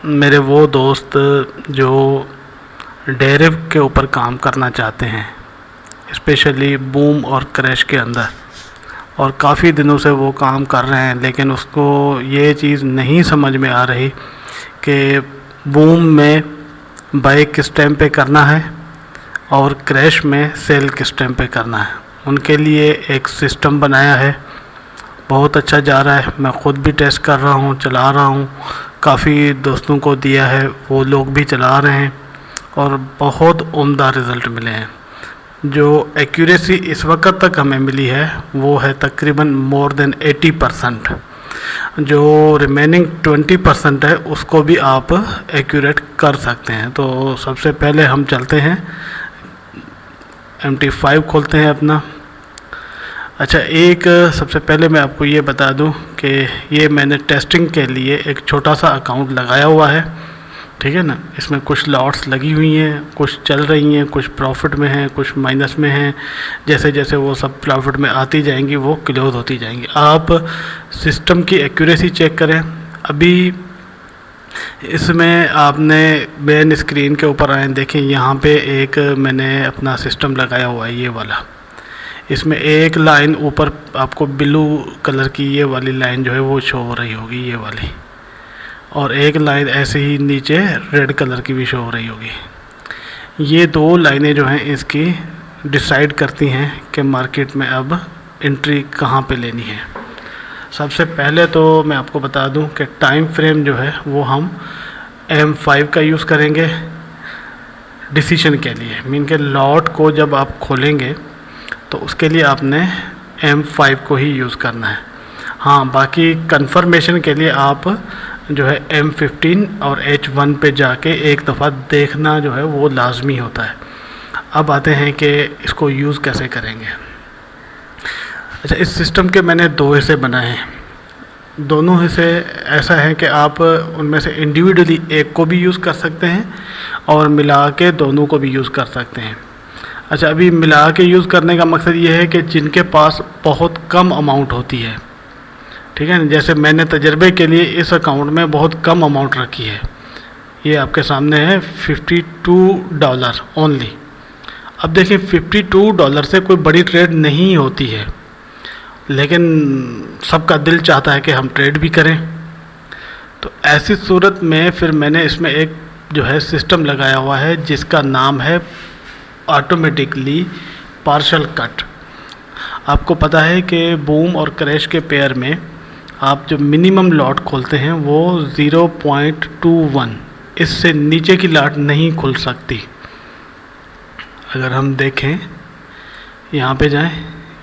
मेरे वो दोस्त जो डेरिव के ऊपर काम करना चाहते हैं, स्पेशली बूम और क्रैश के अंदर, और काफ़ी दिनों से वो काम कर रहे हैं, लेकिन उसको ये चीज़ नहीं समझ में आ रही कि बूम में बाय किस टाइम पे करना है और क्रैश में सेल किस टाइम पे करना है। उनके लिए एक सिस्टम बनाया है, बहुत अच्छा जा रहा है। मैं ख़ुद भी टेस्ट कर रहा हूँ, चला रहा हूँ, काफ़ी दोस्तों को दिया है, वो लोग भी चला रहे हैं और बहुत उम्दा रिज़ल्ट मिले हैं। जो एक्यूरेसी इस वक्त तक हमें मिली है वो है तकरीबन मोर देन 80%। जो रिमेनिंग 20% है उसको भी आप एक्यूरेट कर सकते हैं। तो सबसे पहले हम चलते हैं, MT5 खोलते हैं अपना। अच्छा, एक सबसे पहले मैं आपको ये बता दूं कि ये मैंने टेस्टिंग के लिए एक छोटा सा अकाउंट लगाया हुआ है, ठीक है ना। इसमें कुछ लॉट्स लगी हुई हैं, कुछ चल रही हैं, कुछ प्रॉफिट में हैं, कुछ माइनस में हैं। जैसे जैसे वो सब प्रॉफिट में आती जाएंगी वो क्लोज होती जाएंगी। आप सिस्टम की एक्यूरेसी चेक करें। अभी इसमें आपने मेन स्क्रीन के ऊपर आए, देखें यहाँ पे एक मैंने अपना सिस्टम लगाया हुआ है, ये वाला। इसमें एक लाइन ऊपर आपको ब्लू कलर की ये वाली लाइन जो है वो शो हो रही होगी, ये वाली, और एक लाइन ऐसे ही नीचे रेड कलर की भी शो हो रही होगी। ये दो लाइनें जो हैं इसकी डिसाइड करती हैं कि मार्केट में अब एंट्री कहाँ पे लेनी है। सबसे पहले तो मैं आपको बता दूं कि टाइम फ्रेम जो है वो हम M5 का यूज़ करेंगे डिसीजन के लिए। मीन के लॉट को जब आप खोलेंगे तो उसके लिए आपने M5 को ही यूज़ करना है। हाँ, बाकी कंफर्मेशन के लिए आप जो है M15 और H1 पे जाके एक दफ़ा देखना जो है वो लाजमी होता है। अब आते हैं कि इसको यूज़ कैसे करेंगे। अच्छा, इस सिस्टम के मैंने दो हिस्से बनाए हैं। दोनों हिस्से ऐसा है कि आप उनमें से इंडिविजुअली एक को भी यूज़ कर सकते हैं और मिला के दोनों को भी यूज़ कर सकते हैं। अच्छा, अभी मिला के यूज़ करने का मकसद ये है कि जिनके पास बहुत कम अमाउंट होती है, ठीक है ना, जैसे मैंने तजर्बे के लिए इस अकाउंट में बहुत कम अमाउंट रखी है। ये आपके सामने है $52 ओनली। अब देखिए $52 से कोई बड़ी ट्रेड नहीं होती है, लेकिन सबका दिल चाहता है कि हम ट्रेड भी करें। तो ऐसी सूरत में फिर मैंने इसमें एक जो है सिस्टम लगाया हुआ है जिसका नाम है ऑटोमेटिकली पार्शल कट। आपको पता है कि बूम और क्रैश के पेयर में आप जो मिनिमम लॉट खोलते हैं वो 0.21, इससे नीचे की लॉट नहीं खुल सकती। अगर हम देखें, यहाँ पे जाएं,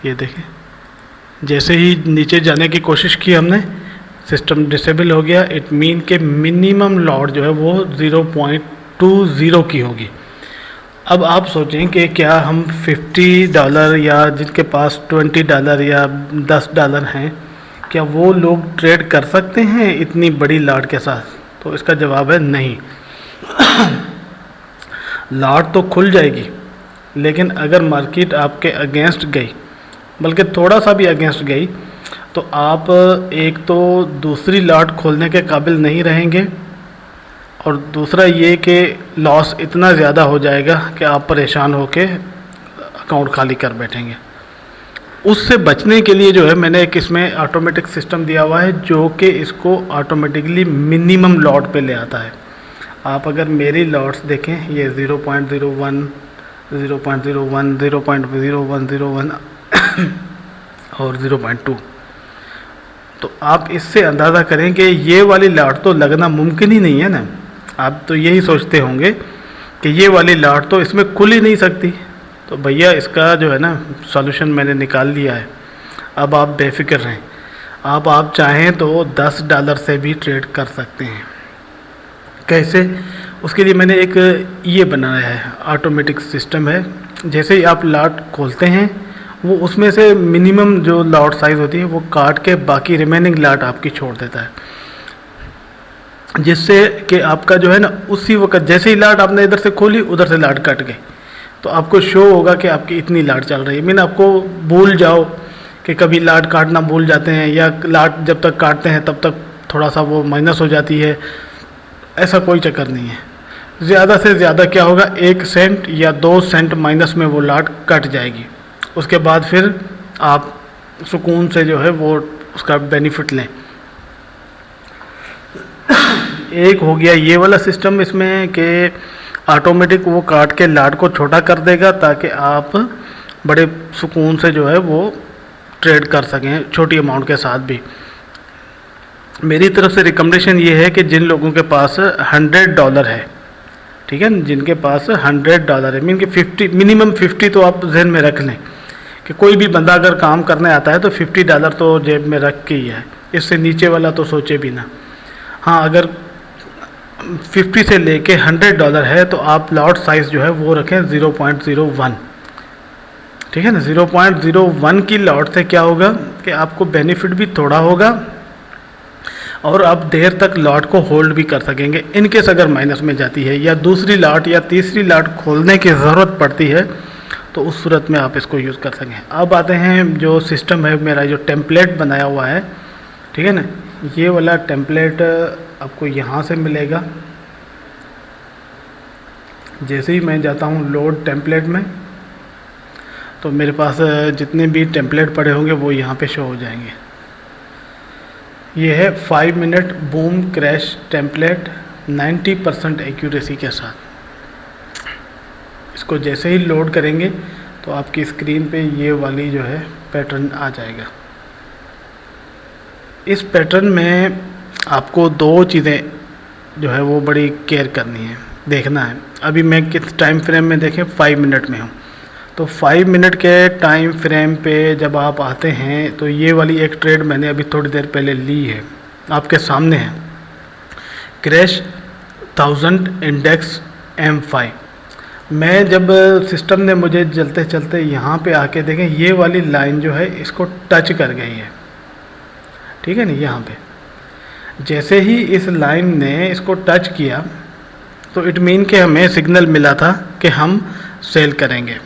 ये देखें, जैसे ही नीचे जाने की कोशिश की हमने, सिस्टम डिसेबल हो गया। इट मीन के मिनिमम लॉट जो है वो 0.20 की होगी। अब आप सोचें कि क्या हम $50 या जिनके पास $20 या $10 हैं, क्या वो लोग ट्रेड कर सकते हैं इतनी बड़ी लॉट के साथ? तो इसका जवाब है नहीं। लॉट तो खुल जाएगी, लेकिन अगर मार्केट आपके अगेंस्ट गई, बल्कि थोड़ा सा भी अगेंस्ट गई, तो आप एक तो दूसरी लॉट खोलने के काबिल नहीं रहेंगे, और दूसरा ये कि लॉस इतना ज़्यादा हो जाएगा कि आप परेशान होके अकाउंट खाली कर बैठेंगे। उससे बचने के लिए जो है मैंने एक इसमें ऑटोमेटिक सिस्टम दिया हुआ है जो कि इसको ऑटोमेटिकली मिनिमम लॉट पे ले आता है। आप अगर मेरी लॉट्स देखें, ये 0.01, 0.01, 0.0101 और 0.2, तो आप इससे अंदाज़ा करें कि ये वाली लॉट तो लगना मुमकिन ही नहीं है ना। आप तो यही सोचते होंगे कि ये वाली लॉट तो इसमें खुल ही नहीं सकती। तो भैया इसका जो है ना सॉल्यूशन मैंने निकाल लिया है। अब आप बेफिक्र रहें। आप चाहें तो $10 से भी ट्रेड कर सकते हैं। कैसे? उसके लिए मैंने एक ये बनाया है, ऑटोमेटिक सिस्टम है। जैसे ही आप लॉट खोलते हैं वो उसमें से मिनिमम जो लॉट साइज़ होती है वो काट के बाकी रिमेनिंग लॉट आपकी छोड़ देता है, जिससे कि आपका जो है ना उसी वक्त जैसे ही लॉट आपने इधर से खोली उधर से लॉट कट गई, तो आपको शो होगा कि आपकी इतनी लॉट चल रही है। मीन आपको भूल जाओ कि कभी लॉट काटना भूल जाते हैं, या लॉट जब तक काटते हैं तब तक थोड़ा सा वो माइनस हो जाती है, ऐसा कोई चक्कर नहीं है। ज़्यादा से ज़्यादा क्या होगा, 1 सेंट या 2 सेंट माइनस में वो लॉट कट जाएगी। उसके बाद फिर आप सुकून से जो है वो उसका बेनिफिट लें। एक हो गया ये वाला सिस्टम इसमें कि ऑटोमेटिक वो काट के लाट को छोटा कर देगा ताकि आप बड़े सुकून से जो है वो ट्रेड कर सकें छोटी अमाउंट के साथ भी। मेरी तरफ से रिकमेंडेशन ये है कि जिन लोगों के पास $100 है, ठीक है, जिनके पास $100 है, मीन कि 50 मिनिमम 50 तो आप जहन में रख लें कि कोई भी बंदा अगर काम करने आता है तो $50 तो जेब में रख के ही है, इससे नीचे वाला तो सोचे भी ना। हाँ, अगर 50 से लेके $100 है तो आप लॉट साइज़ जो है वो रखें 0.01, ठीक है ना। 0.01 की लॉट से क्या होगा कि आपको बेनिफिट भी थोड़ा होगा और आप देर तक लॉट को होल्ड भी कर सकेंगे। इनकेस अगर माइनस में जाती है या दूसरी लॉट या तीसरी लॉट खोलने की ज़रूरत पड़ती है तो उस सूरत में आप इसको यूज़ कर सकें। अब आते हैं जो सिस्टम है मेरा, जो टेम्पलेट बनाया हुआ है, ठीक है ना, ये वाला टेम्पलेट आपको यहाँ से मिलेगा। जैसे ही मैं जाता हूँ लोड टेम्पलेट में तो मेरे पास जितने भी टेम्पलेट पड़े होंगे वो यहाँ पे शो हो जाएंगे। ये है 5 minute boom crash template 90% accuracy के साथ। इसको जैसे ही लोड करेंगे तो आपकी स्क्रीन पे ये वाली जो है पैटर्न आ जाएगा। इस पैटर्न में आपको 2 चीज़ें जो है वो बड़ी केयर करनी है, देखना है। अभी मैं किस टाइम फ्रेम में देखें, 5 मिनट में हूँ, तो 5 मिनट के टाइम फ्रेम पे जब आप आते हैं तो ये वाली एक ट्रेड मैंने अभी थोड़ी देर पहले ली है, आपके सामने है, क्रैश 1000 इंडेक्स M5। मैं जब सिस्टम ने मुझे चलते चलते यहाँ पे आके देखें ये वाली लाइन जो है इसको टच कर गई है, ठीक है ना। यहाँ पे जैसे ही इस लाइन ने इसको टच किया तो इट मीन कि हमें सिग्नल मिला था कि हम सेल करेंगे।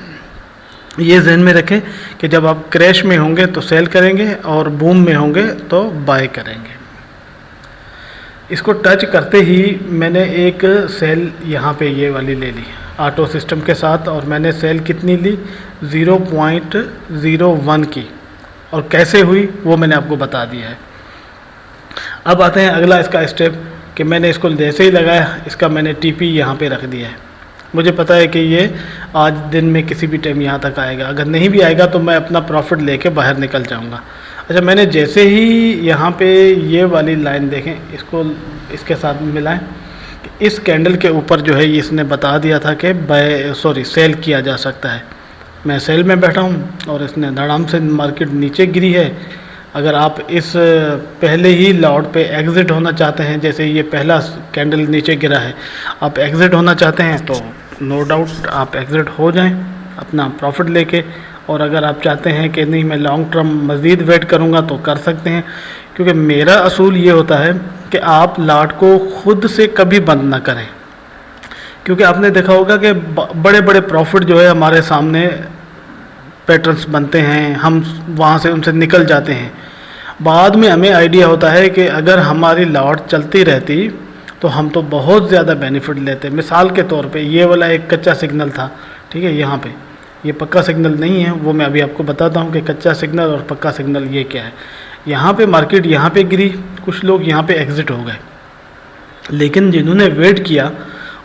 ये ज़हन में रखें कि जब आप क्रैश में होंगे तो सेल करेंगे और बूम में होंगे तो बाय करेंगे। इसको टच करते ही मैंने एक सेल यहाँ पे ये वाली ले ली ऑटो सिस्टम के साथ, और मैंने सेल कितनी ली, 0.01 की, और कैसे हुई वो मैंने आपको बता दिया है। अब आते हैं अगला इसका स्टेप कि मैंने इसको जैसे ही लगाया इसका मैंने TP यहाँ पे रख दिया है। मुझे पता है कि ये आज दिन में किसी भी टाइम यहाँ तक आएगा, अगर नहीं भी आएगा तो मैं अपना प्रॉफिट लेके बाहर निकल जाऊँगा। अच्छा, मैंने जैसे ही यहाँ पे ये वाली लाइन देखें, इसको इसके साथ मिलाएं, इस कैंडल के ऊपर जो है इसने बता दिया था कि सेल किया जा सकता है। मैं सेल में बैठा हूँ और इसने धड़ाम से मार्केट नीचे गिरी है। अगर आप इस पहले ही लॉट पे एग्ज़िट होना चाहते हैं, जैसे ये पहला कैंडल नीचे गिरा है, आप एग्ज़िट होना चाहते हैं तो नो डाउट आप एग्ज़िट हो जाएं अपना प्रॉफिट लेके। और अगर आप चाहते हैं कि नहीं मैं लॉन्ग टर्म मज़ीद वेट करूंगा तो कर सकते हैं, क्योंकि मेरा असूल ये होता है कि आप लॉट को ख़ुद से कभी बंद ना करें, क्योंकि आपने देखा होगा कि बड़े बड़े प्रॉफिट जो है हमारे सामने पैटर्न्स बनते हैं, हम वहाँ से उनसे निकल जाते हैं। बाद में हमें आइडिया होता है कि अगर हमारी लॉट चलती रहती तो हम तो बहुत ज़्यादा बेनिफिट लेते। मिसाल के तौर पे ये वाला एक कच्चा सिग्नल था, ठीक है, यहाँ पे ये पक्का सिग्नल नहीं है, वो मैं अभी आपको बताता हूँ कि कच्चा सिग्नल और पक्का सिग्नल ये क्या है। यहाँ पे मार्केट यहाँ पे गिरी, कुछ लोग यहाँ पे एग्ज़िट हो गए, लेकिन जिन्होंने वेट किया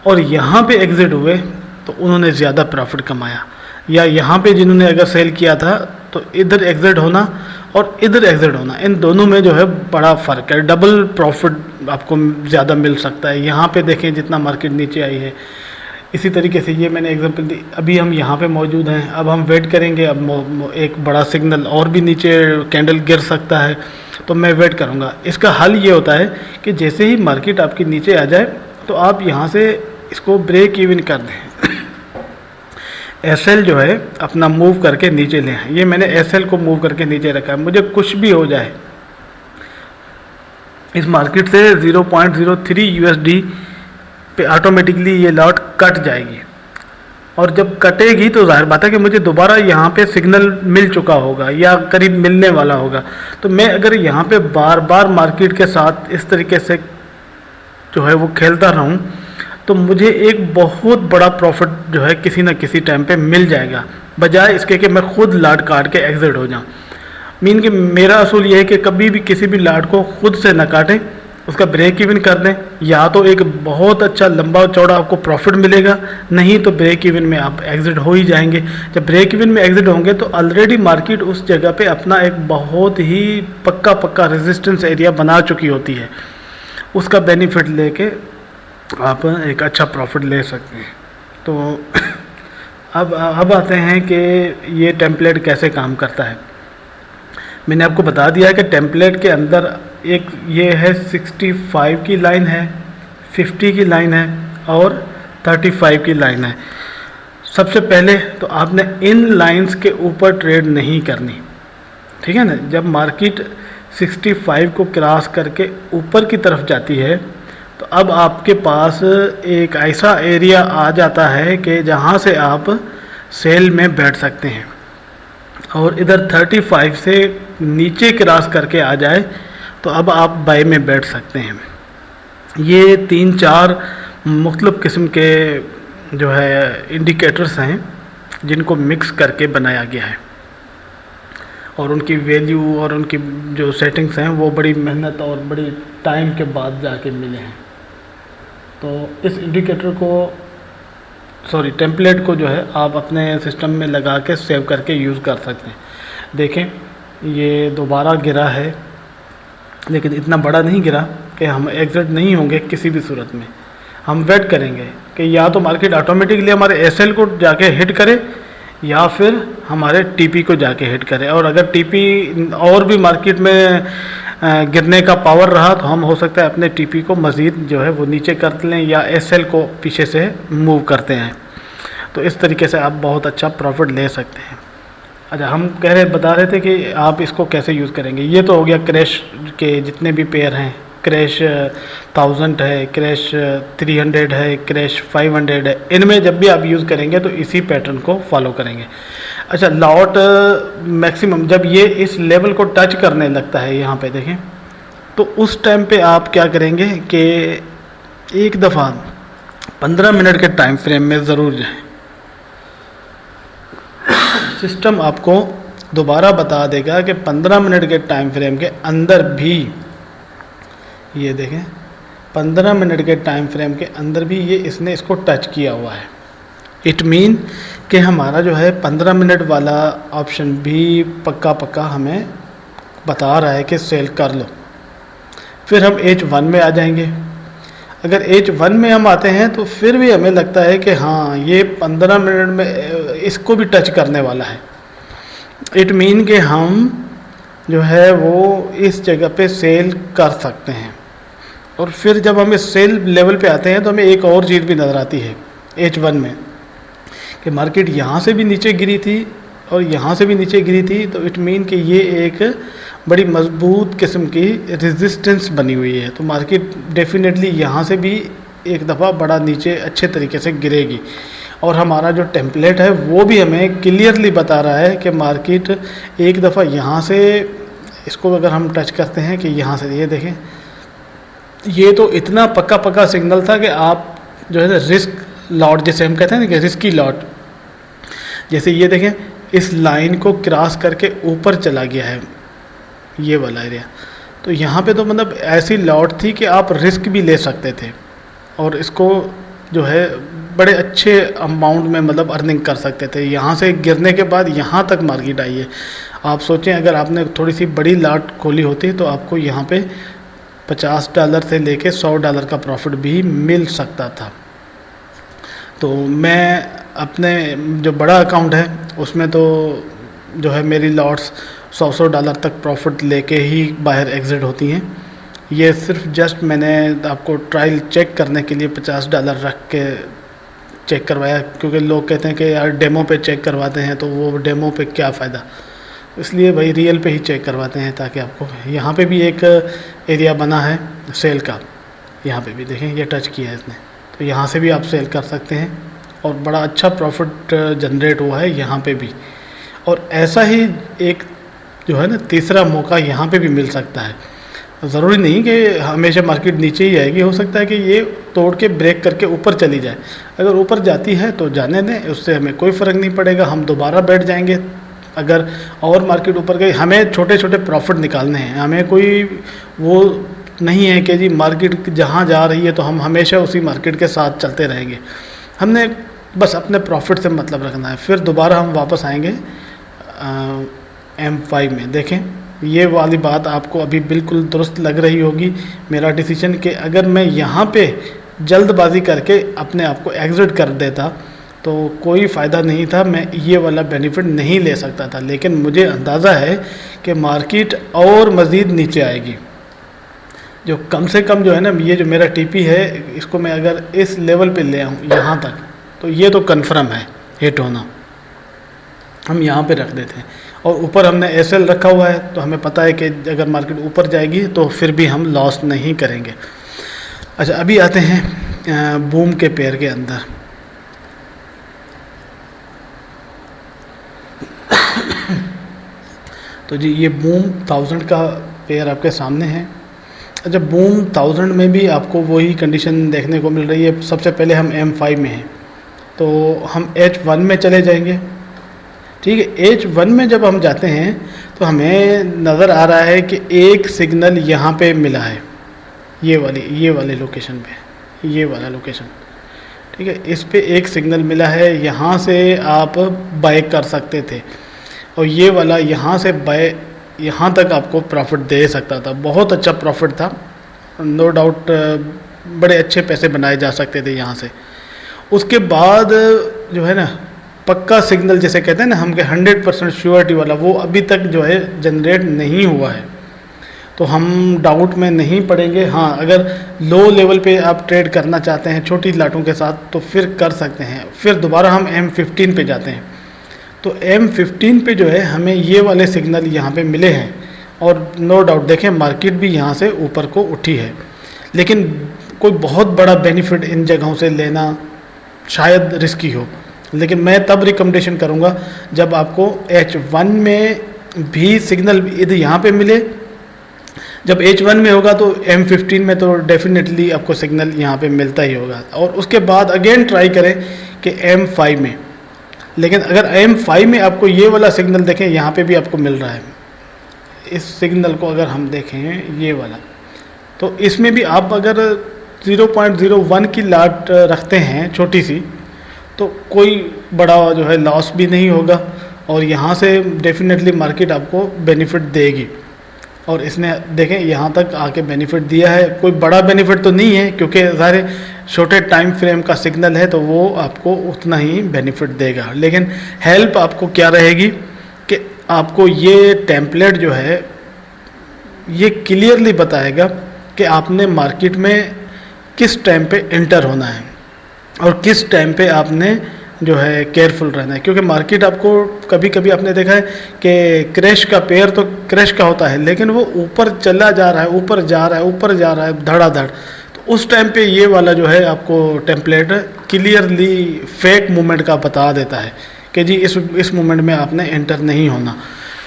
और यहाँ पे एग्ज़िट हुए तो उन्होंने ज़्यादा प्रॉफिट कमाया। या यहाँ पे जिन्होंने अगर सेल किया था तो इधर एग्ज़िट होना और इधर एग्ज़िट होना, इन दोनों में जो है बड़ा फ़र्क है, डबल प्रॉफिट आपको ज़्यादा मिल सकता है। यहाँ पे देखें जितना मार्केट नीचे आई है, इसी तरीके से ये मैंने एग्जांपल दी। अभी हम यहाँ पे मौजूद हैं, अब हम वेट करेंगे, अब एक बड़ा सिग्नल और भी नीचे कैंडल गिर सकता है तो मैं वेट करूँगा। इसका हल ये होता है कि जैसे ही मार्केट आपकी नीचे आ जाए तो आप यहाँ से इसको ब्रेक इवन कर दें, SL जो है अपना मूव करके नीचे लें। ये मैंने SL को मूव करके नीचे रखा है, मुझे कुछ भी हो जाए इस मार्केट से 0.03 USD पे ऑटोमेटिकली ये लॉट कट जाएगी, और जब कटेगी तो जाहिर बात है कि मुझे दोबारा यहाँ पे सिग्नल मिल चुका होगा या करीब मिलने वाला होगा। तो मैं अगर यहाँ पे बार बार मार्केट के साथ इस तरीके से जो है वो खेलता रहूँ, तो मुझे एक बहुत बड़ा प्रॉफिट जो है किसी ना किसी टाइम पे मिल जाएगा, बजाय इसके कि मैं खुद लाट काट के एग्जिट हो जाऊँ। मीन कि मेरा असूल ये है कि कभी भी किसी भी लाट को खुद से न काटें, उसका ब्रेक इवन कर दें। या तो एक बहुत अच्छा लंबा चौड़ा आपको प्रॉफिट मिलेगा, नहीं तो ब्रेक इवन में आप एग्जिट हो ही जाएंगे। जब ब्रेक इवन में एग्जिट होंगे तो ऑलरेडी मार्केट उस जगह पे अपना एक बहुत ही पक्का रेजिस्टेंस एरिया बना चुकी होती है, उसका बेनिफिट लेके आप एक अच्छा प्रॉफिट ले सकते हैं। तो अब आते हैं कि ये टेम्पलेट कैसे काम करता है। मैंने आपको बता दिया है कि टेम्पलेट के अंदर एक ये है 65 की लाइन है, 50 की लाइन है और 35 की लाइन है। सबसे पहले तो आपने इन लाइंस के ऊपर ट्रेड नहीं करनी, ठीक है ना। जब मार्केट 65 को क्रॉस करके ऊपर की तरफ जाती है तो अब आपके पास एक ऐसा एरिया आ जाता है कि जहाँ से आप सेल में बैठ सकते हैं, और इधर 35 से नीचे क्रॉस करके आ जाए तो अब आप बाय में बैठ सकते हैं। ये 3-4 मुख्तलिफ किस्म के जो है इंडिकेटर्स हैं जिनको मिक्स करके बनाया गया है, और उनकी वैल्यू और उनकी जो सेटिंग्स हैं वो बड़ी मेहनत और बड़ी टाइम के बाद जाके मिले हैं। तो इस इंडिकेटर को टेम्पलेट को जो है आप अपने सिस्टम में लगा के सेव करके यूज़ कर सकते हैं। देखें ये दोबारा गिरा है, लेकिन इतना बड़ा नहीं गिरा कि हम एग्जिट नहीं होंगे किसी भी सूरत में। हम वेट करेंगे कि या तो मार्केट ऑटोमेटिकली हमारे एसएल को जाके हिट करे या फिर हमारे टीपी को जाके हिट करे, और अगर टीपी और भी मार्केट में गिरने का पावर रहा तो हम हो सकता है अपने टीपी को मज़ीद जो है वो नीचे कर लें या एसएल को पीछे से मूव करते हैं। तो इस तरीके से आप बहुत अच्छा प्रॉफिट ले सकते हैं। अच्छा, हम बता रहे थे कि आप इसको कैसे यूज़ करेंगे। ये तो हो गया क्रैश के जितने भी पेयर हैं, क्रैश 1000 है, क्रैश 300 है, क्रैश 500 है। इनमें जब भी आप यूज़ करेंगे तो इसी पैटर्न को फॉलो करेंगे। अच्छा, लॉट मैक्सिमम जब ये इस लेवल को टच करने लगता है, यहाँ पे देखें, तो उस टाइम पे आप क्या करेंगे कि एक दफ़ा 15 मिनट के टाइम फ्रेम में ज़रूर जाएं। सिस्टम आपको दोबारा बता देगा कि 15 मिनट के टाइम फ्रेम के अंदर भी, ये देखें 15 मिनट के टाइम फ्रेम के अंदर भी ये इसने इसको टच किया हुआ है। इट मीन कि हमारा जो है 15 मिनट वाला ऑप्शन भी पक्का हमें बता रहा है कि सेल कर लो। फिर हम H1 में आ जाएंगे। अगर H1 में हम आते हैं तो फिर भी हमें लगता है कि हाँ ये 15 मिनट में इसको भी टच करने वाला है। इट मीन कि हम जो है वो इस जगह पे सेल कर सकते हैं। और फिर जब हम इस सेल लेवल पे आते हैं तो हमें एक और चीज़ भी नज़र आती है H1 में, कि मार्केट यहाँ से भी नीचे गिरी थी और यहाँ से भी नीचे गिरी थी। तो इट मीन कि ये एक बड़ी मजबूत किस्म की रेजिस्टेंस बनी हुई है। तो मार्केट डेफिनेटली यहाँ से भी एक दफ़ा बड़ा नीचे अच्छे तरीके से गिरेगी। और हमारा जो टेम्पलेट है वो भी हमें क्लियरली बता रहा है कि मार्केट एक दफ़ा यहाँ से, इसको अगर हम टच करते हैं कि यहाँ से, ये देखें, ये तो इतना पक्का सिग्नल था कि आप जो है ना रिस्क लॉट, जैसे हम कहते हैं ना कि रिस्की लॉट, जैसे ये देखें इस लाइन को क्रॉस करके ऊपर चला गया है ये वाला एरिया। तो यहाँ पे तो मतलब ऐसी लॉट थी कि आप रिस्क भी ले सकते थे और इसको जो है बड़े अच्छे अमाउंट में मतलब अर्निंग कर सकते थे। यहाँ से गिरने के बाद यहाँ तक मार्केट आई है। आप सोचें अगर आपने थोड़ी सी बड़ी लॉट खोली होती तो आपको यहाँ पे $50 से लेके $100 का प्रॉफिट भी मिल सकता था। तो मैं अपने जो बड़ा अकाउंट है उसमें तो जो है मेरी लॉट्स $100 तक प्रॉफिट लेके ही बाहर एग्ज़िट होती हैं। ये सिर्फ जस्ट मैंने आपको ट्रायल चेक करने के लिए $50 रख के चेक करवाया, क्योंकि लोग कहते हैं कि यार डेमो पे चेक करवाते हैं तो वो डेमो पे क्या फ़ायदा, इसलिए भाई रियल पे ही चेक करवाते हैं ताकि आपको। यहाँ पे भी एक एरिया बना है सेल का, यहाँ पे भी देखें ये टच किया है इसने, तो यहाँ से भी आप सेल कर सकते हैं और बड़ा अच्छा प्रॉफिट जनरेट हुआ है यहाँ पे भी। और ऐसा ही एक जो है ना तीसरा मौका यहाँ पे भी मिल सकता है। ज़रूरी नहीं कि हमेशा मार्केट नीचे ही आएगी, हो सकता है कि ये तोड़ के ब्रेक करके ऊपर चली जाए। अगर ऊपर जाती है तो जाने दें, उससे हमें कोई फ़र्क नहीं पड़ेगा, हम दोबारा बैठ जाएंगे। अगर और मार्केट ऊपर गई, हमें छोटे छोटे प्रॉफिट निकालने हैं, हमें कोई वो नहीं है कि जी मार्केट जहाँ जा रही है तो हम हमेशा उसी मार्केट के साथ चलते रहेंगे। हमने बस अपने प्रॉफिट से मतलब रखना है। फिर दोबारा हम वापस आएंगे M5 में। देखें, ये वाली बात आपको अभी बिल्कुल दुरुस्त लग रही होगी मेरा डिसीजन, कि अगर मैं यहाँ पे जल्दबाजी करके अपने आप को एग्जिट कर देता तो कोई फ़ायदा नहीं था, मैं ये वाला बेनिफिट नहीं ले सकता था। लेकिन मुझे अंदाज़ा है कि मार्केट और मज़ीद नीचे आएगी। जो कम से कम जो है ना, ये जो मेरा टीपी है, इसको मैं अगर इस लेवल पे ले आऊँ यहाँ तक, तो ये तो कन्फर्म है हिट होना। हम यहाँ पे रख देते हैं, और ऊपर हमने एसएल रखा हुआ है, तो हमें पता है कि अगर मार्केट ऊपर जाएगी तो फिर भी हम लॉस नहीं करेंगे। अच्छा, अभी आते हैं बूम के पेयर के अंदर। तो जी ये बूम 1000 का पेयर आपके सामने है। अच्छा, बूम 1000 में भी आपको वही कंडीशन देखने को मिल रही है। सबसे पहले हम M5 में हैं, तो हम H1 में चले जाएंगे। ठीक है, H1 में जब हम जाते हैं तो हमें नज़र आ रहा है कि एक सिग्नल यहाँ पे मिला है, ये वाले लोकेशन पे, ये वाला लोकेशन। ठीक है, इस पे एक सिग्नल मिला है, यहाँ से आप बाय कर सकते थे, और ये वाला यहाँ से बाय यहाँ तक आपको प्रॉफिट दे सकता था। बहुत अच्छा प्रॉफिट था, नो डाउट, बड़े अच्छे पैसे बनाए जा सकते थे यहाँ से। उसके बाद जो है ना, पक्का सिग्नल जिसे कहते हैं ना हम, के 100% श्योरिटी वाला, वो अभी तक जो है जनरेट नहीं हुआ है, तो हम डाउट में नहीं पड़ेंगे। हाँ, अगर लो लेवल पे आप ट्रेड करना चाहते हैं छोटी लाटों के साथ तो फिर कर सकते हैं। फिर दोबारा हम M15 पे जाते हैं, तो M15 पे जो है हमें ये वाले सिग्नल यहाँ पे मिले हैं, और नो डाउट देखें मार्केट भी यहाँ से ऊपर को उठी है। लेकिन कोई बहुत बड़ा बेनिफिट इन जगहों से लेना शायद रिस्की हो, लेकिन मैं तब रिकमेंडेशन करूँगा जब आपको H1 में भी सिग्नल इधर यहाँ पे मिले। जब H1 में होगा तो M15 में तो डेफिनेटली आपको सिग्नल यहाँ पे मिलता ही होगा, और उसके बाद अगेन ट्राई करें कि M5 में। लेकिन अगर M5 में आपको ये वाला सिग्नल देखें, यहाँ पे भी आपको मिल रहा है, इस सिग्नल को अगर हम देखें ये वाला, तो इसमें भी आप अगर 0.01 की लाट रखते हैं छोटी सी, तो कोई बड़ा जो है लॉस भी नहीं होगा, और यहाँ से डेफिनेटली मार्केट आपको बेनिफिट देगी। और इसने देखें यहाँ तक आके बेनिफिट दिया है। कोई बड़ा बेनिफिट तो नहीं है, क्योंकि ज़ाहिर छोटे टाइम फ्रेम का सिग्नल है, तो वो आपको उतना ही बेनिफिट देगा। लेकिन हेल्प आपको क्या रहेगी कि आपको ये टेम्पलेट जो है ये क्लियरली बताएगा कि आपने मार्केट में किस टाइम पे एंटर होना है और किस टाइम पे आपने जो है केयरफुल रहना है। क्योंकि मार्केट आपको कभी कभी आपने देखा है कि क्रैश का पेयर तो क्रैश का होता है, लेकिन वो ऊपर चला जा रहा है, ऊपर जा रहा है, ऊपर जा रहा है धड़ाधड़, तो उस टाइम पे ये वाला जो है आपको टेम्पलेट क्लियरली फेक मूवमेंट का बता देता है कि जी इस मूवमेंट में आपने एंटर नहीं होना।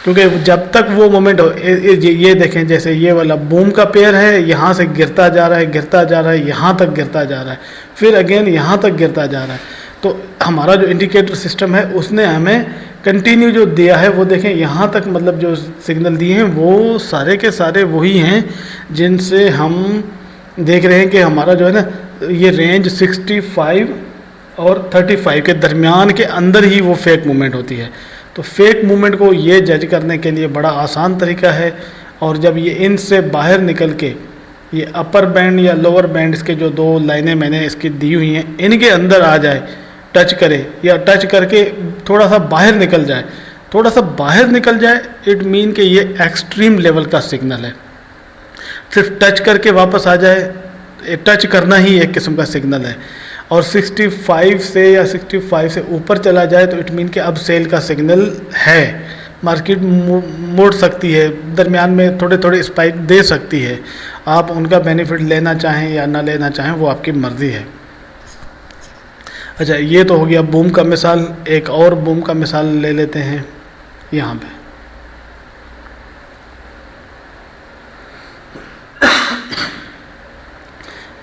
क्योंकि जब तक वो मोमेंट हो, ये देखें जैसे ये वाला बूम का पेयर है, यहाँ से गिरता जा रहा है, गिरता जा रहा है, यहाँ तक गिरता जा रहा है, फिर अगेन यहाँ तक गिरता जा रहा है। तो हमारा जो इंडिकेटर सिस्टम है उसने हमें कंटिन्यू जो दिया है वो देखें यहाँ तक, मतलब जो सिग्नल दिए हैं वो सारे के सारे वही हैं जिनसे हम देख रहे हैं कि हमारा जो है ना ये रेंज 65 और 35 के दरमियान के अंदर ही वो फेक मूवमेंट होती है। तो फेक मूवमेंट को ये जज करने के लिए बड़ा आसान तरीका है, और जब ये इनसे बाहर निकल के ये अपर बैंड या लोअर बैंड, इसके जो दो लाइनें मैंने इसकी दी हुई हैं, इनके अंदर आ जाए, टच करे या टच करके थोड़ा सा बाहर निकल जाए, थोड़ा सा बाहर निकल जाए, इट मीन कि ये एक्सट्रीम लेवल का सिग्नल है। सिर्फ टच करके वापस आ जाए, टच करना ही एक किस्म का सिग्नल है। और 65 से या 65 से ऊपर चला जाए तो इट मीन कि अब सेल का सिग्नल है, मार्केट मुड़ सकती है, दरमियान में थोड़े थोड़े स्पाइक दे सकती है। आप उनका बेनिफिट लेना चाहें या ना लेना चाहें वो आपकी मर्ज़ी है। अच्छा, ये तो हो गया बूम का मिसाल। एक और बूम का मिसाल ले लेते हैं यहाँ पे।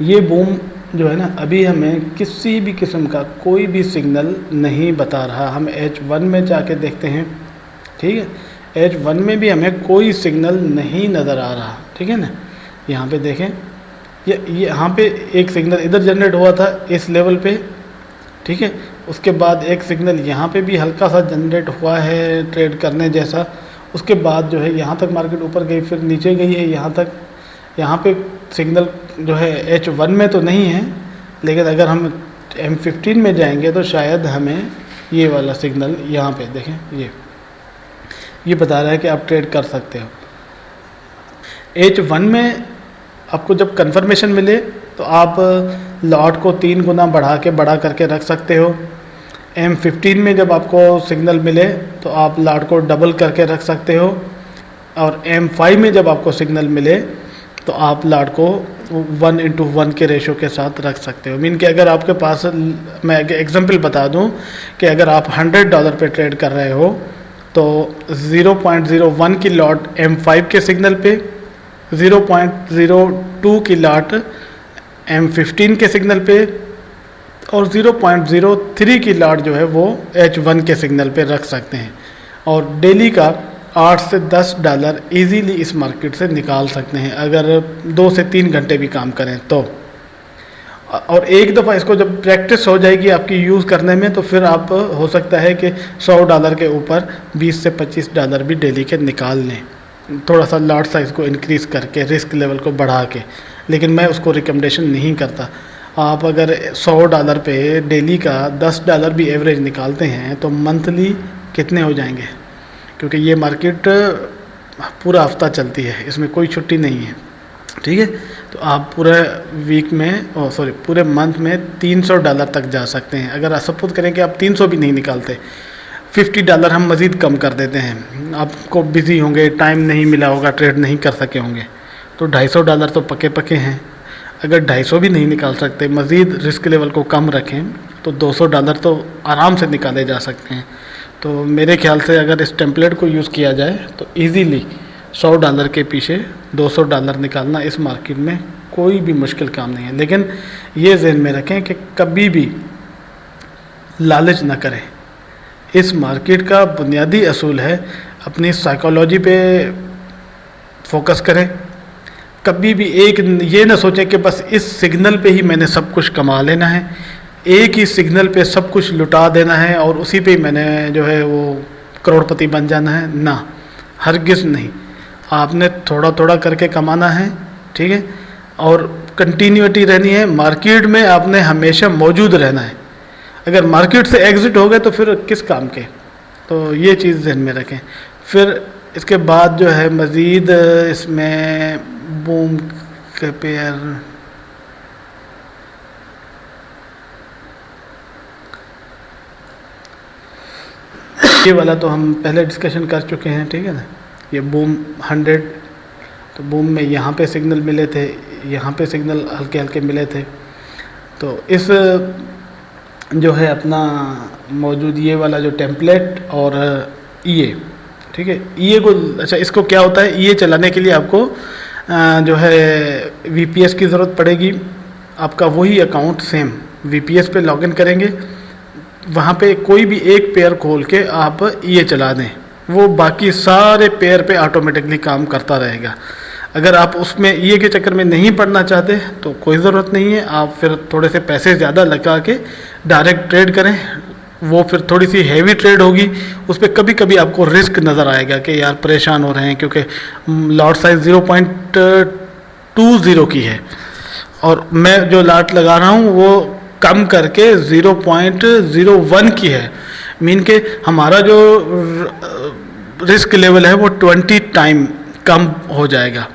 ये बूम जो है ना, अभी हमें किसी भी किस्म का कोई भी सिग्नल नहीं बता रहा। हम H1 में जाके देखते हैं, ठीक है, H1 में भी हमें कोई सिग्नल नहीं नज़र आ रहा, ठीक है ना। यहाँ पे देखें, ये यहाँ पे एक सिग्नल इधर जनरेट हुआ था इस लेवल पे, ठीक है। उसके बाद एक सिग्नल यहाँ पे भी हल्का सा जनरेट हुआ है ट्रेड करने जैसा। उसके बाद जो है यहाँ तक मार्केट ऊपर गई, फिर नीचे गई है यहाँ तक। यहाँ पे सिग्नल जो है H1 में तो नहीं है, लेकिन अगर हम M15 में जाएंगे तो शायद हमें ये वाला सिग्नल यहाँ पे देखें, ये बता रहा है कि आप ट्रेड कर सकते हो। H1 में आपको जब कंफर्मेशन मिले तो आप लॉट को 3 गुना बड़ा करके रख सकते हो। M15 में जब आपको सिग्नल मिले तो आप लॉट को डबल करके रख सकते हो। और M5 में जब आपको सिग्नल मिले तो आप लॉट को 1:1 के रेशो के साथ रख सकते हो। मीन कि अगर आपके पास, मैं एग्जांपल बता दूं कि अगर आप $100 पे ट्रेड कर रहे हो तो 0.01 की लॉट M5 के सिग्नल पे, 0.02 की लॉट M15 के सिग्नल पे और 0.03 की लॉट जो है वो H1 के सिग्नल पे रख सकते हैं। और डेली का $8 से $10 इजीली इस मार्केट से निकाल सकते हैं अगर 2 से 3 घंटे भी काम करें तो। और एक दफ़ा इसको जब प्रैक्टिस हो जाएगी आपकी यूज़ करने में तो फिर आप हो सकता है कि $100 के ऊपर $20 से $25 भी डेली के निकाल लें, थोड़ा सा लॉट साइज़ को इंक्रीज़ करके, रिस्क लेवल को बढ़ा के। लेकिन मैं उसको रिकमेंडेशन नहीं करता। आप अगर $100 पे डेली का $10 भी एवरेज निकालते हैं तो मंथली कितने हो जाएंगे, क्योंकि ये मार्केट पूरा हफ्ता चलती है, इसमें कोई छुट्टी नहीं है, ठीक है। तो आप पूरे वीक में पूरे मंथ में $300 तक जा सकते हैं। अगर सपोज करें कि आप 300 भी नहीं निकालते, $50 हम मज़ीद कम कर देते हैं। आपको बिज़ी होंगे, टाइम नहीं मिला होगा, ट्रेड नहीं कर सके होंगे, तो $250 तो पके हैं। अगर 250 भी नहीं निकाल सकते, मज़ीद रिस्क लेवल को कम रखें तो $200 तो आराम से निकाले जा सकते हैं। तो मेरे ख्याल से अगर इस टेम्पलेट को यूज़ किया जाए तो इजीली $100 के पीछे $200 निकालना इस मार्केट में कोई भी मुश्किल काम नहीं है। लेकिन ये ज़हन में रखें कि कभी भी लालच ना करें। इस मार्केट का बुनियादी असूल है अपनी साइकोलॉजी पे फोकस करें। कभी भी ये ना सोचें कि बस इस सिग्नल पे ही मैंने सब कुछ कमा लेना है, एक ही सिग्नल पे सब कुछ लुटा देना है और उसी पे मैंने जो है वो करोड़पति बन जाना है। ना, हरगिज़ नहीं। आपने थोड़ा थोड़ा करके कमाना है, ठीक है, और कंटिन्यूटी रहनी है। मार्केट में आपने हमेशा मौजूद रहना है। अगर मार्केट से एग्ज़िट हो गए तो फिर किस काम के। तो ये चीज़ ध्यान में रखें। फिर इसके बाद जो है मज़ीद इसमें बूम के पेयर, ये वाला तो हम पहले डिस्कशन कर चुके हैं, ठीक है ना। ये बूम 100, तो बूम में यहाँ पे सिग्नल मिले थे, यहाँ पे सिग्नल हल्के हल्के मिले थे। तो इस जो है अपना मौजूद ये वाला जो टेम्पलेट और ईए, ठीक है, ईए को, अच्छा इसको क्या होता है, ईए चलाने के लिए आपको जो है वीपीएस की ज़रूरत पड़ेगी। आपका वही अकाउंट सेम वीपीएस पे लॉगिन करेंगे, वहाँ पे कोई भी एक पेयर खोल के आप ये चला दें, वो बाकी सारे पेयर पे ऑटोमेटिकली काम करता रहेगा। अगर आप उसमें ये के चक्कर में नहीं पड़ना चाहते तो कोई ज़रूरत नहीं है, आप फिर थोड़े से पैसे ज़्यादा लगा के डायरेक्ट ट्रेड करें। वो फिर थोड़ी सी हैवी ट्रेड होगी, उस पर कभी कभी आपको रिस्क नज़र आएगा कि यार परेशान हो रहे हैं, क्योंकि लॉट साइज 0.20 की है और मैं जो लॉट लगा रहा हूँ वो कम करके 0.01 की है। मीन के हमारा जो रिस्क लेवल है वो 20 टाइम कम हो जाएगा।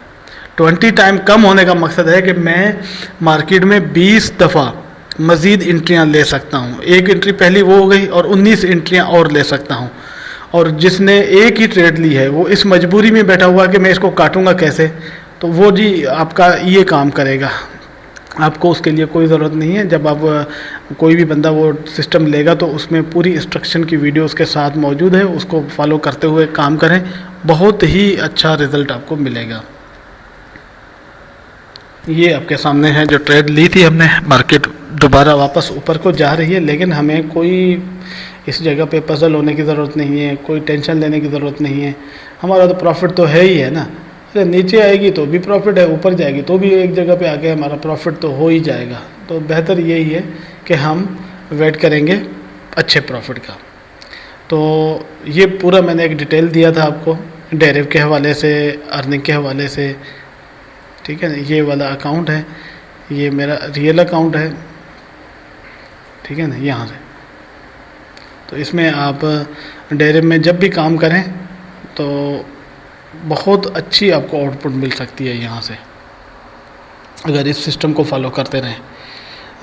20 टाइम कम होने का मकसद है कि मैं मार्केट में 20 दफ़ा मज़ीद एंट्रियाँ ले सकता हूँ। एक एंट्री पहली वो हो गई और 19 एंट्रियाँ और ले सकता हूँ। और जिसने एक ही ट्रेड ली है वो इस मजबूरी में बैठा हुआ कि मैं इसको काटूँगा कैसे, तो वो जी आपका ये काम करेगा। आपको उसके लिए कोई ज़रूरत नहीं है। जब आप कोई भी बंदा वो सिस्टम लेगा तो उसमें पूरी इंस्ट्रक्शन की वीडियो उसके साथ मौजूद है, उसको फॉलो करते हुए काम करें, बहुत ही अच्छा रिज़ल्ट आपको मिलेगा। ये आपके सामने है जो ट्रेड ली थी हमने, मार्केट दोबारा वापस ऊपर को जा रही है, लेकिन हमें कोई इस जगह पे पजल होने की ज़रूरत नहीं है, कोई टेंशन लेने की ज़रूरत नहीं है। हमारा तो प्रॉफिट तो है ही है ना। अगर नीचे आएगी तो भी प्रॉफिट है, ऊपर जाएगी तो भी एक जगह पे आके हमारा प्रॉफिट तो हो ही जाएगा। तो बेहतर यही है कि हम वेट करेंगे अच्छे प्रॉफिट का। तो ये पूरा मैंने एक डिटेल दिया था आपको, डेरिव के हवाले से, अर्निंग के हवाले से, ठीक है ना। ये वाला अकाउंट है, ये मेरा रियल अकाउंट है, ठीक है ना, यहाँ से। तो इसमें आप डेरिव में जब भी काम करें तो बहुत अच्छी आपको आउटपुट मिल सकती है यहाँ से, अगर इस सिस्टम को फॉलो करते रहें।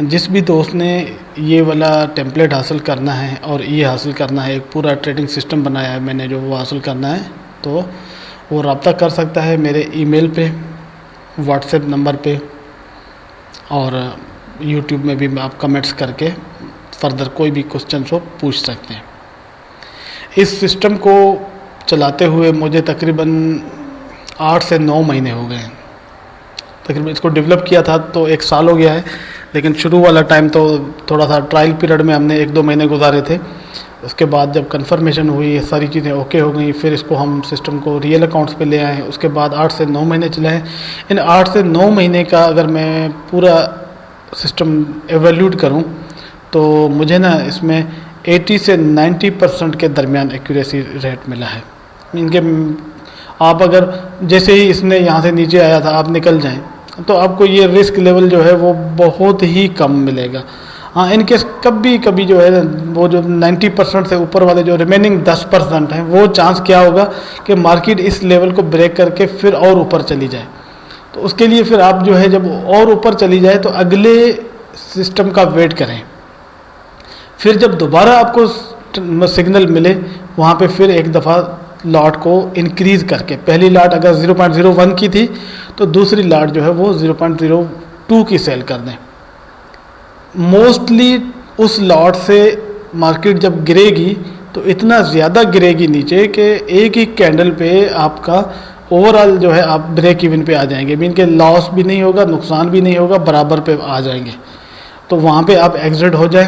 जिस भी दोस्त ने ये वाला टेम्पलेट हासिल करना है और ये हासिल करना है, एक पूरा ट्रेडिंग सिस्टम बनाया है मैंने जो वो हासिल करना है, तो वो रब्ता कर सकता है मेरे ईमेल पे, व्हाट्सएप नंबर पे, और यूट्यूब में भी आप कमेंट्स करके फर्दर कोई भी क्वेश्चन हो पूछ सकते हैं। इस सिस्टम को चलाते हुए मुझे तकरीबन 8 से 9 महीने हो गए हैं। तकरीबन इसको डेवलप किया था तो 1 साल हो गया है, लेकिन शुरू वाला टाइम तो थोड़ा सा ट्रायल पीरियड में हमने 1-2 महीने गुजारे थे। उसके बाद जब कंफर्मेशन हुई, ये सारी चीज़ें ओके हो गई, फिर इसको हम सिस्टम को रियल अकाउंट्स पे ले आए। उसके बाद 8 से 9 महीने चले हैं। इन 8 से 9 महीने का अगर मैं पूरा सिस्टम एवेल्यूट करूं तो मुझे ना इसमें 80 से 90% के दरमियान एक्यूरेसी रेट मिला है। इनके आप अगर जैसे ही इसने यहाँ से नीचे आया था आप निकल जाएं तो आपको ये रिस्क लेवल जो है वो बहुत ही कम मिलेगा। हाँ, इनकेस कभी कभी जो है वो जो 90% से ऊपर वाले जो रिमेनिंग 10% हैं, वो चांस क्या होगा कि मार्केट इस लेवल को ब्रेक करके फिर और ऊपर चली जाए। तो उसके लिए फिर आप जो है जब और ऊपर चली जाए तो अगले सिस्टम का वेट करें। फिर जब दोबारा आपको सिग्नल मिले वहाँ पे फिर एक दफ़ा लॉट को इंक्रीज़ करके, पहली लॉट अगर 0.01 की थी तो दूसरी लॉट जो है वो 0.02 की सेल कर दें। मोस्टली उस लॉट से मार्केट जब गिरेगी तो इतना ज़्यादा गिरेगी नीचे कि एक ही कैंडल पे आपका ओवरऑल जो है आप ब्रेक इवन पे आ जाएंगे, मीन के लॉस भी नहीं होगा, नुकसान भी नहीं होगा, बराबर पे आ जाएंगे। तो वहाँ पे आप एग्जिट हो जाएं।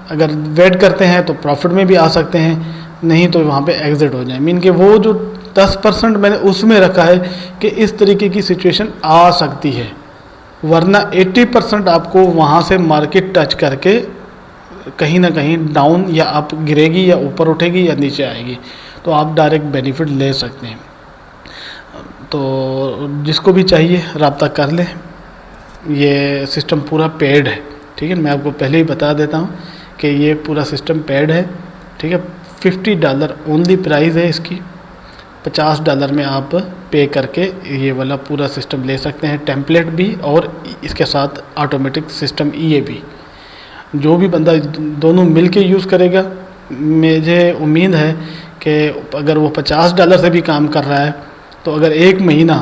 अगर वेट करते हैं तो प्रॉफिट में भी आ सकते हैं, नहीं तो वहाँ पे एग्जिट हो जाए। मीन के वो जो 10% मैंने उसमें रखा है कि इस तरीके की सिचुएशन आ सकती है, वरना 80% आपको वहाँ से मार्केट टच करके कहीं ना कहीं डाउन या अप गिरेगी या ऊपर उठेगी या नीचे आएगी, तो आप डायरेक्ट बेनिफिट ले सकते हैं। तो जिसको भी चाहिए रब्ता कर ले। ये सिस्टम पूरा पेड है, ठीक है। मैं आपको पहले ही बता देता हूँ कि ये पूरा सिस्टम पेड है, ठीक है। $50 ओनली प्राइस है इसकी। $50 में आप पे करके ये वाला पूरा सिस्टम ले सकते हैं, टेम्पलेट भी और इसके साथ ऑटोमेटिक सिस्टम ये भी। जो भी बंदा दोनों मिल के यूज़ करेगा, मुझे उम्मीद है कि अगर वो $50 से भी काम कर रहा है तो अगर 1 महीना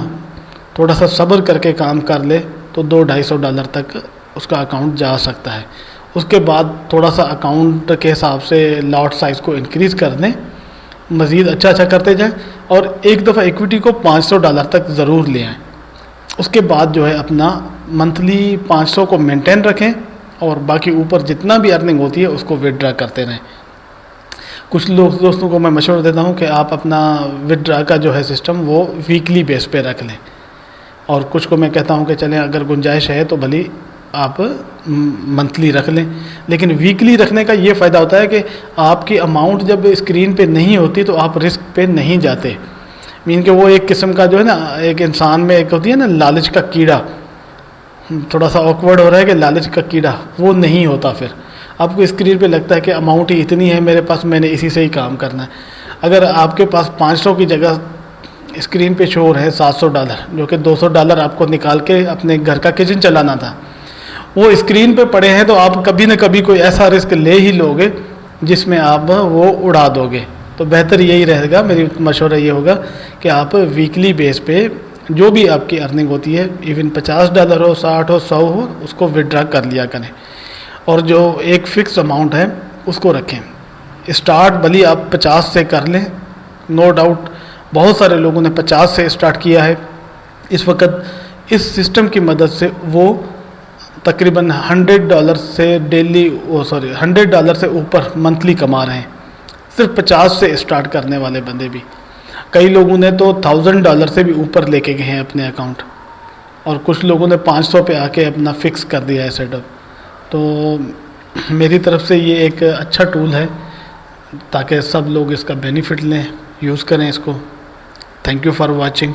थोड़ा सा सब्र करके काम कर ले तो $200-250 तक उसका अकाउंट जा सकता है। उसके बाद थोड़ा सा अकाउंट के हिसाब से लॉट साइज़ को इंक्रीज़ कर दें, मज़ीद अच्छा करते जाएं, और एक दफ़ा इक्विटी को $500 तक ज़रूर ले आएँ। उसके बाद जो है अपना मंथली 500 को मेंटेन रखें और बाकी ऊपर जितना भी अर्निंग होती है उसको विड्रा करते रहें। कुछ लोग दोस्तों को मैं मशवरा देता हूँ कि आप अपना विड्रा का जो है सिस्टम वो वीकली बेस पे रख लें, और कुछ को मैं कहता हूँ कि चलें अगर गुंजाइश है तो भली आप मंथली रख लें। लेकिन वीकली रखने का ये फ़ायदा होता है कि आपकी अमाउंट जब स्क्रीन पे नहीं होती तो आप रिस्क पे नहीं जाते। मीन के वो एक किस्म का जो है ना, एक इंसान में एक होती है ना लालच का कीड़ा, थोड़ा सा ऑकवर्ड हो रहा है कि लालच का कीड़ा, वो नहीं होता। फिर आपको स्क्रीन पे लगता है कि अमाउंट ही इतनी है मेरे पास, मैंने इसी से ही काम करना है। अगर आपके पास 500 की जगह स्क्रीन पे शो हो रहे हैं $700, जो कि $200 आपको निकाल के अपने घर का किचन चलाना था, वो स्क्रीन पे पड़े हैं, तो आप कभी न कभी कोई ऐसा रिस्क ले ही लोगे जिसमें आप वो उड़ा दोगे। तो बेहतर यही रहेगा, मेरी मशवरा ये होगा कि आप वीकली बेस पे जो भी आपकी अर्निंग होती है, इवन $50 हो, 60 हो, 100 हो, उसको विड्रा कर लिया करें, और जो एक फ़िक्स अमाउंट है उसको रखें। स्टार्ट भली आप 50 से कर लें, नो डाउट बहुत सारे लोगों ने 50 से स्टार्ट किया है। इस वक्त इस सिस्टम की मदद से वो तकरीबन $100 से $100 से ऊपर मंथली कमा रहे हैं, सिर्फ 50 से स्टार्ट करने वाले बंदे भी। कई लोगों ने तो $1000 से भी ऊपर लेके गए हैं अपने अकाउंट, और कुछ लोगों ने 500 पे आके अपना फिक्स कर दिया है सेटअप। तो मेरी तरफ से ये एक अच्छा टूल है ताकि सब लोग इसका बेनिफिट लें, यूज़ करें इसको। Thank you for watching.